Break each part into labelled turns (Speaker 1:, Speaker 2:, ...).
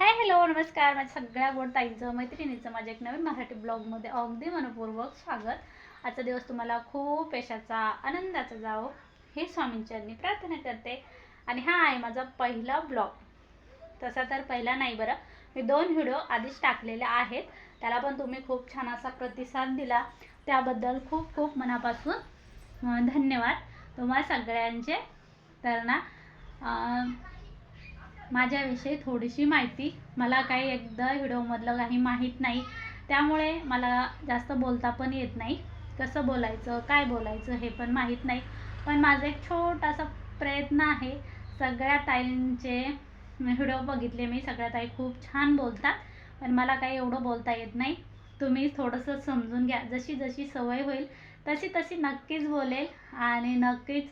Speaker 1: Hi hello नमस्कार. माझ्या सगळ्या गोड ताईंचं मैत्रिणीचं माझ्या एक नवीन मराठी ब्लॉगमध्ये अगदी मनपूर्वक स्वागत. आजचा दिवस तुम्हाला खूप यशाचा आनंदाचा जावो हे स्वामींचरणी प्रार्थना करते. आणि हा आहे माझा पहिला ब्लॉग. तसा तर पहिला नाही बरं, मी 2 व्हिडिओ आधीच टाकलेले आहेत. त्याला पण तुम्ही खूप छान असा प्रतिसाद दिला, त्याबद्दल खूप खूप मनापासून धन्यवाद तुम्हा सगळ्यांचे. तर ना माझ्याविषयी थोडीशी माहिती, मला काही एकदा व्हिडिओमधलं काही माहीत नाही, त्यामुळे मला जास्त बोलता पण येत नाही. कसं बोलायचं काय बोलायचं हे पण माहीत नाही. पण माझा एक छोटासा प्रयत्न आहे. सगळ्या ताईंचे व्हिडिओ बघितले मी, सगळ्या ताई खूप छान बोलतात, पण मला काही एवढं बोलता येत नाही. तुम्ही थोडंसं समजून घ्या. जशी जशी सवय होईल तशी तशी नक्कीच बोलेल आणि नक्कीच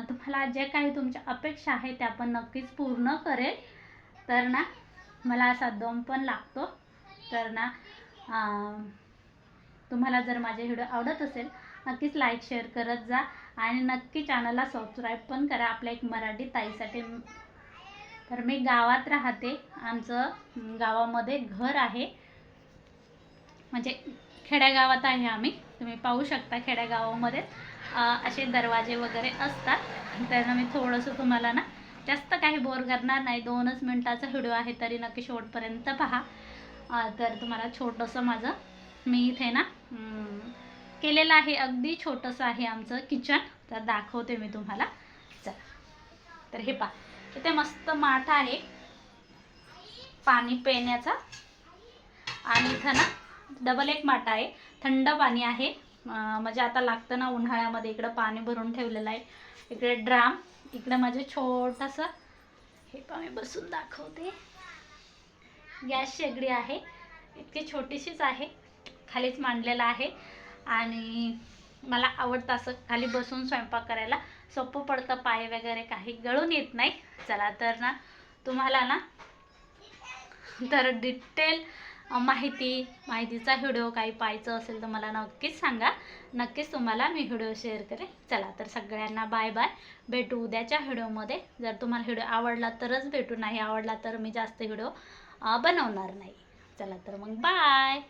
Speaker 1: तुम्हाला जे काही तुमच्या अपेक्षा आहेत त्या पण नक्कीच पूर्ण करेल. तर ना मला असा दम पण लागतो. तर ना तुम्हाला जर माझे व्हिडिओ आवडत असेल नक्कीच लाईक शेअर करत जा आणि नक्की चॅनलला सबस्क्राईब पण करा आपल्या एक मराठी ताईसाठी. तर मी गावात राहते, आमचं गावामध्ये घर आहे, म्हणजे खेड्यागावात आहे आम्ही. तुम्ही पाहू शकता खेड्यागावामध्ये असे दरवाजे वगैरे असतात. तर मी थोडंसं तुम्हाला ना जास्त काही बोर करणार नाही, 2च मिनटाचा व्हिडिओ आहे तरी नक्की शेवटपर्यंत पहा. तर तुम्हाला छोटंसं माझं मी इथे ना केलेलं आहे, अगदी छोटंसं आहे आमचं किचन. तर दाखवते मी तुम्हाला. चला, तर हे पहा, इथे मस्त माठ आहे पाणी पिण्याचा, आणि इथं ना डबल एक माठ आहे, थंड पाणी आहे. म्हणजे आता लागतं ना उन्हाळ्यामध्ये. इकडं पाणी भरून ठेवलेलं आहे, इकडे ड्राम, इकडं माझे छोटंसं हे पण मी बसून दाखवते, गॅस शेगडी आहे, इतकी छोटीशीच आहे, खालीच मांडलेलं आहे. आणि मला आवडतं असं खाली बसून स्वयंपाक करायला, सोपं पडतं, पाय वगैरे काही गळून येत नाही. चला, तर ना तुम्हाला ना तर डिटेल माहितीचा व्हिडिओ काही पाहायचं असेल तर मला नक्कीच सांगा, नक्कीच तुम्हाला मी व्हिडिओ शेअर करेन. चला, तर सगळ्यांना बाय बाय, भेटू उद्याच्या व्हिडिओमध्ये. जर तुम्हाला व्हिडिओ आवडला तरच भेटू, नाही आवडला तर मी जास्त व्हिडिओ बनवणार नाही. चला, तर मग बाय.